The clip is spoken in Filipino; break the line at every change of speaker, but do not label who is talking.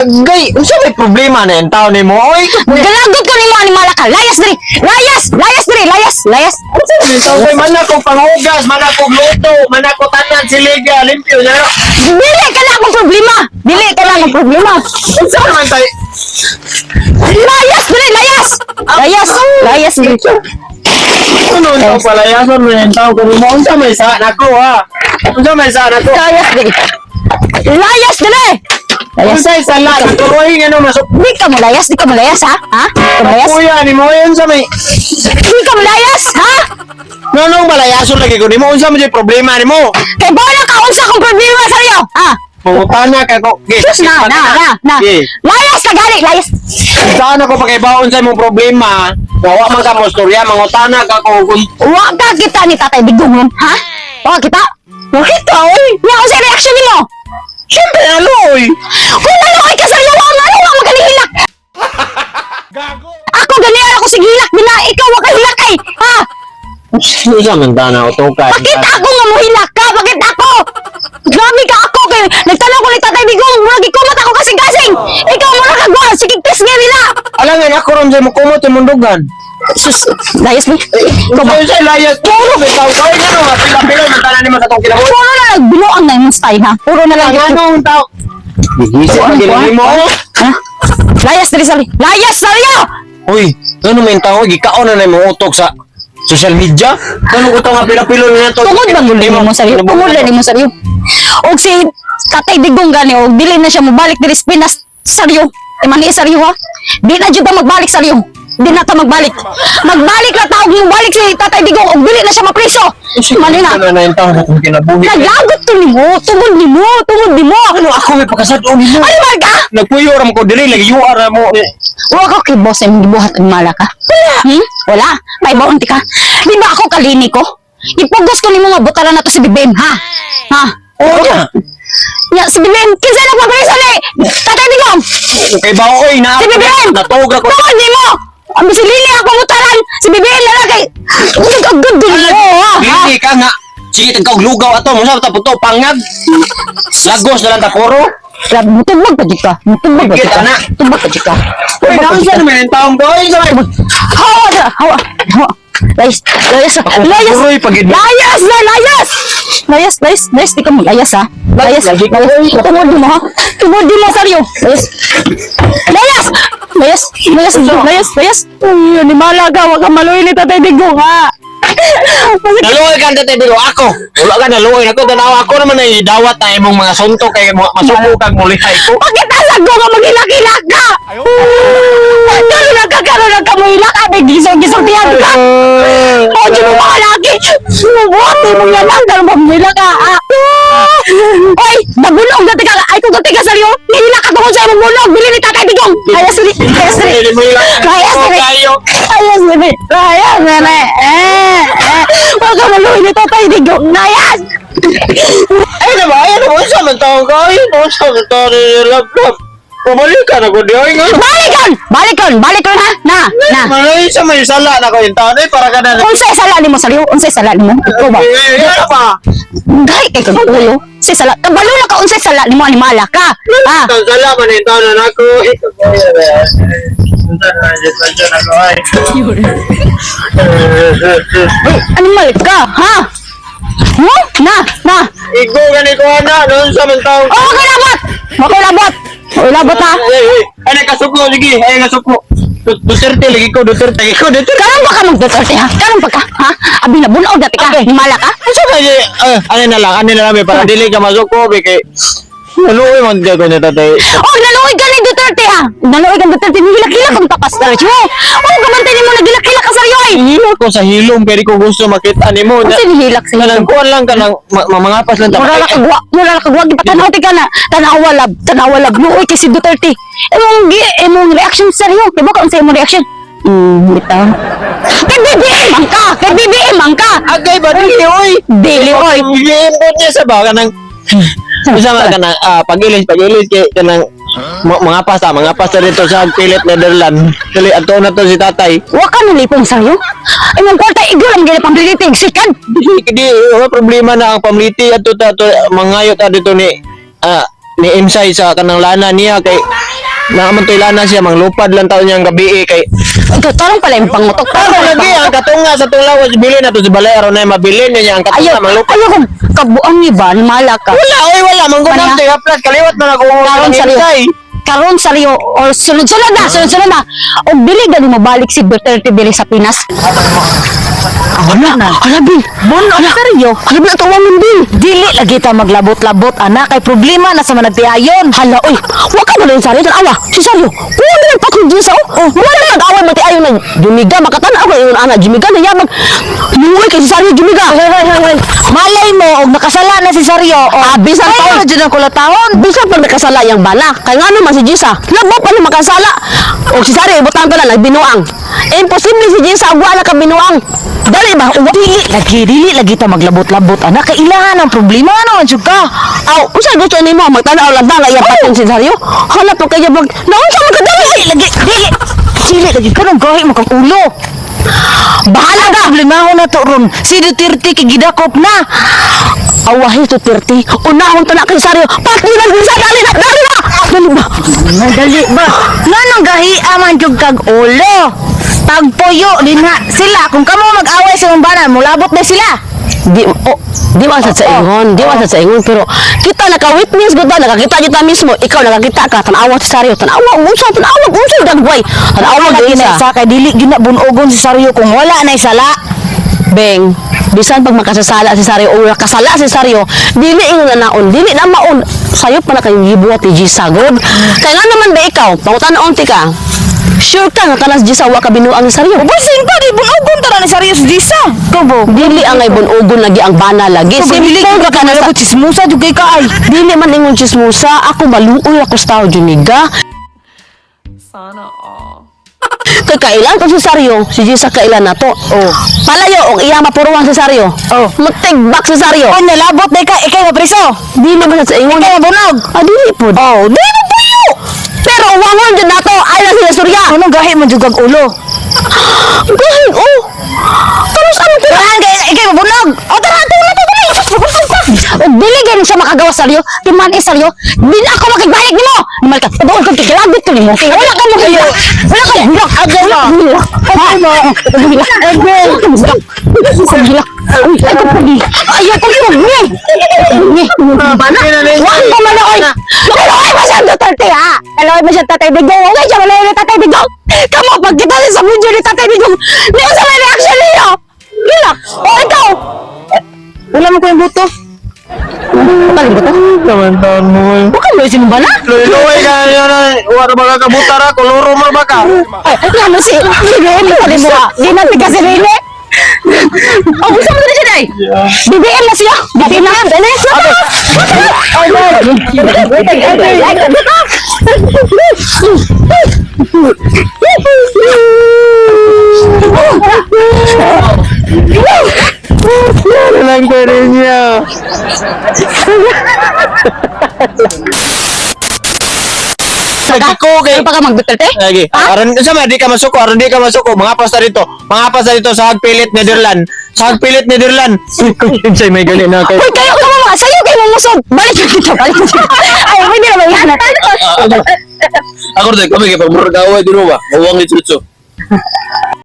Gay, unsa may problema na yung tao ni mo? Oy,
Galagot ko nimo animal ka. Layas diri. Layas diri, layas.
okay, man ako panghugas, man ako luto, man ako tanan siliga, limpyo na.
Dili ka na akong problema.
Unsa naman tay?
Layas diri, layas diri.
Ano ang palayason mo yung tao ko mo? Unsa may sa nako ha? Unsa may sa nako?
Layas diri. Layas.
Unsa sa la? Tuloy nga no masuk.
Di ka mo layas, ha? Ha? Di ka mo layas?
Kuya ni mo unsa may?
Di ka mo layas, ha?
Nonong palayason lagi ko ni mo unsa may problema ni mo?
Kay bola ka unsa kong problema sa iyo, ha?
Pangutana ka ko.
Na. Layas ka gali, layas.
Saan ako pakibaon sa imong problema? Gawa man ka mo storya, mangutana ka ko kung
Wa ka kita ni Tatay Digong nun, ha? Wa kita?
makita oy.
Nya unsa reaction nimo?
Siyempre aloy.
Kung naloy ka sa iyo, ano nga magalihilak?
Gago.
Ako ganyan ako sige hilak bina, ikaw wa ka hilak ay, ha?
Unsa man tanaw to ka?
Bakit ako nga mohilak ka? Bakit ako? Grabe ka ako kay nagtanong ko ni Tatay Digong, murag ikumot ako kasing-kasing. Ikaw mura ka gwa, sige tis nga nila.
Alangan ako ron sa mo kumot imong dugan.
Sus, layas mo.
Ikaw ba sa layas? Puro bitaw ko ay ano, pila-pila man tanan ni matong kinabuhi.
Puro na nagbinuang na yung style, ha? Puro na lang.
Anong tao? Gigisi pa gini mo.
Ha? Layas diri sali. Layas saliyo.
Uy, ano men tao gikaon na mo utok sa social media? Ano ko nga pila-pilo na to?
Tungod bang gulay mo saliyo? Tungod lang mo saliyo. Og si Tatay Digong gani og dili na siya mobalik diri sa Pinas saliyo. Mani saliyo ha. Di na jud ta magbalik saliyo. Di na ta magbalik. Magbalik na taog mobalik si Tatay Digong og dili na siya mapriso. Mani na.
Ano na yung tao na kung kinabuhi?
Naglagot to nimo, tungod nimo.
Ano ako may pagkasado ni mo?
Ano man ka?
Nagpuyo ram ko dili lagi yuara mo.
Wa ka kay boss ay gibuhat ang mala ka. Wala. May baon ti ka. Di ba ako kalini ko? Ipugos ko nimo nga butalan na to si Bibem, ha? Ha?
Oo na.
Ya, si Bibem, kinsa na papriso ni Tatay Digong?
Kay ba oy na
Si Bibem!
natog ako.
Tungod nimo. Ang bisilili ako butalan. Si Bibem na lang kay agad din mo, ha?
Dili ka nga. Sige tagkaw lugaw ato mo sa taputo pangag. Lagos na lang ta puro.
Mutubag pa di ka. Mutubag pa di
Higit,
ka.
anak.
Mutubag pa di ka.
Uy, nasa naman yung taong boy.
Hawa na. Hawa. Layas.
Uroy, pagid mo.
Layas. Di ka mo layas, ha? Layas. Tungod mo, ha? Tungod mo, saryo. Layas. Uy, ni malaga. Wag kang maluin ni Tatay Digong, ha?
Naluoy ka dati dito ako. Wala ka naluoy ako tanaw ako naman ay dawat na imong mga suntok kay masuko kag mulihay ko.
Bakit asag ko nga magilak-ilak ka? Karoon na ka mo ilak ka. May gisong-gisong tiyan ka. O, di mo mga laki. Sumubuhat mo yan lang. Karoon mo ilak ka. Oy, nabulog dati ka. Ay, kung dati ka sa'yo. Nihilak ka tungkol sa imong bulog. Bili ni Tatay Digong. Layas diri.
Hindi mo ilak.
Huwag ka maluhin ni Tatay Digong. Layas.
Ay na ba? Ay na ba? Sa man tao ka? Ay na sa man tao ni lap-lap. Pumalik ka na ko di. Ay nga.
Balik kon ha. Na.
Malay sa may sala na ko yung tao. Ay para ka na.
Unsay sala nimo sa'yo? Unsay sala nimo? Ikaw ba?
Ay ano pa?
Gay kay kang ulo. Unsay sala? Kabalo na ka unsay sala nimo animala ka. Ha?
Ang sala man yung tao na nako.
Animal ka, ha? Mo? Na.
Igo gani ko na. Doon sa man tao.
Oh, makilabot. Ulabot ha.
Ay nakasuplo sige. Ay nakasuplo. Duterte lagi ko. Duterte.
Karon ba ka mag-Duterte ha? Karon ba ka? Ha? Abi na bunaw dati ka. Animala ka?
Ano ba yun? Ano na lang, para dili ka masuko, kay naluoy man ka niya tatay.
Oh, naluoy ka ni Duterte ha? Naluoy ka ni Duterte. Nilak-hilak kang tapas na rin. Oh, kamantay ni mo nagilak-hilak ka sa iyo ay.
Hilo ko sa hilom, pero ko gusto makita ni mo.
Kasi nihilak sa iyo.
Nalangkuhan lang ka ng mamangapas lang.
Mura lang kagwa. Gipatanaw ti ka na. Tanawalab. Luoy kay si Duterte. Emong reaction sa iyo. Diba ka unsay imong reaction? Bitaw. Kay BBM ang ka.
Agay ba, dili, oy.
Dili, oy.
Giyembon niya sa baka ng... Isa ka ng pagilis, kay kanang mga pasta dito sa Pilit, Netherlands. Dili, ato na to si tatay.
Wa ka nalipong sa iyo. Imong kwarta igol ang gina pambilitig sikan.
Di, wala problema na ang pamliti ato ta to mangayot dito ni Imsay sa kanang lana niya kay naamantila na siya, manglupad lang taon niyang gabi kay
Ikaw, tarong pala yung pangutok.
Pero lagi ang katunga sa tulawas bilin na to si balay aron na mabilin niya ang
Ayaw,
katunga manglupad.
ayaw kong kabuang ni ba? Mala ka.
Wala, oy wala manggunang
Wala.
to haplas kaliwat man ako
Karon sa karon sa Rio or sunod-sunod na o dili gani mo balik si Duterte bili sa Pinas. Wala na. Halabi.
Bon, ang seryo.
Halabi na tawa mo din.
Dili lagi ta maglabot-labot anak kay problema na sa managtiayon.
Hala, oy, wa ka na rin sari awa. Si Saryo, wala na patong din sa wala na awa mati ayo na Jumiga makatanaw ko yung anak Jumiga na yamag. Luway kay si Saryo Jumiga.
Malay mo og nakasala na si Saryo.
Bisan
Ay,
pa
dyan ang kulatahon.
bisan pag nakasala yang bala. Kay nga naman si Jisa, labo pa na makasala. O si Saryo ibutang ko na nagbinuang. Imposible si Jisa agwa na ka binuang. Dali ba?
Dili lagi ta maglabot-labot anak kay ilahan ang problema naman jud ka.
Aw, usa gusto nimo magtanaw lang ba nga iya patong si Saryo? Hala pa kaya bag. Naunsa man ka dali?
Dili lagi ka nang gahi mo kang ulo.
Bahala ka.
Problema na to ron. Si Duterte kay gidakop na.
Awahi to 30. Unahon to na kay Saryo. Pati na sa dali na. Dali na. Dali ba?
Dali ba? Nanong gahi aman jud kag ulo. Pagpuyo din na sila kung kamo mag-away sa umbanan mulabot na sila.
Di man sa ingon, pero kita naka-witness gud ba, nakakita kita mismo, ikaw nakakita ka tanawa si Saryo, tanawa dagway. Tanawa
Lagi
gyud
na
sa
sa kay dili gyud na bunogon si Saryo kung wala na sala.
Beng. Bisan pag makasasala si Saryo o nakasala si Saryo, dili ingon na naon, dili na maon. Sayo pa na kayong gibuhat ni Gisa god. Kaya nga naman ba ikaw, pangutan-on ti ka. Sure ka nga tanas Gisa wa ka binuang ni Saryo.
Basin pa di bunogon tara ni Saryo si Disa. Kubo.
Dili ang ay bunugon lagi ang bana lagi.
Dili
Simple
ka na ko chismusa jud kay kaay.
Dili man ingon chismosa, ako maluoy ako sa tao Juniga.
Sana all.
Kay kailan ko si Saryo, si Gisa kailan na to.
Oh.
Palayo og iya mapuruan si Saryo.
Oh.
Magtigbak si Saryo.
Oh, nalabot na ka ikay na preso.
Dili man sa ingon.
Ikay mabunog.
Dili po.
Oh, di na tayo.
Pero wangon jud nato ay na sila surya.
Anong gahi man jud kag ulo?
Gahig Karos ano to?
Ikay mabunog. O tara tulad to dali.
Og dili gyud siya makagawa sa Saryo. Timan is Saryo, dili ako makigbalik nimo. Nimal ka. Doon ka kikilabit ko nimo. Kaya wala ka mo kayo. Wala ka mo. Agay mo. Agay mo. Agay mo. Ay ko pagi. Ay ko mo. Ni. Bana. Wala ko man oy. Pero ay ba siya Duterte ha? Hello, ba siya Tatay Digong? Okay, siya wala ni Tatay Digong. Kamo pag kita sa video ni Tatay Digong. Ni sa may reaction niyo. Gila. O ikaw. Wala mo ko yung buto. Pagaling ba to?
Taman-taman mo.
Bukan mo yung sinumbala?
Luloy ka na wala ba ka kabutara koloro mo ba ka?
Ay, ano si BBM pa rin mo ha? Di natin kasi rin eh. Oh, gusto mo na siya day? BBM na siya? BBM na? Dali, okay. Oh, no.
Lang ka rin niya. Ko kay
Ano pa ka mag-Duterte?
lagi. Aron sa di ka masuko, aron di ka masuko. Mga pasta dito. Mga pasta dito sa Hagpilit Netherlands. Sa Hagpilit Netherlands. Yun siya may gali na kay.
Uy, kayo ka mga sa'yo kayo mumusog. Balik ka dito, balik ka dito. Ay, hindi naman yan.
Ako rin, kami kaya pag murag away din mo ba? Mawang ni Chucho.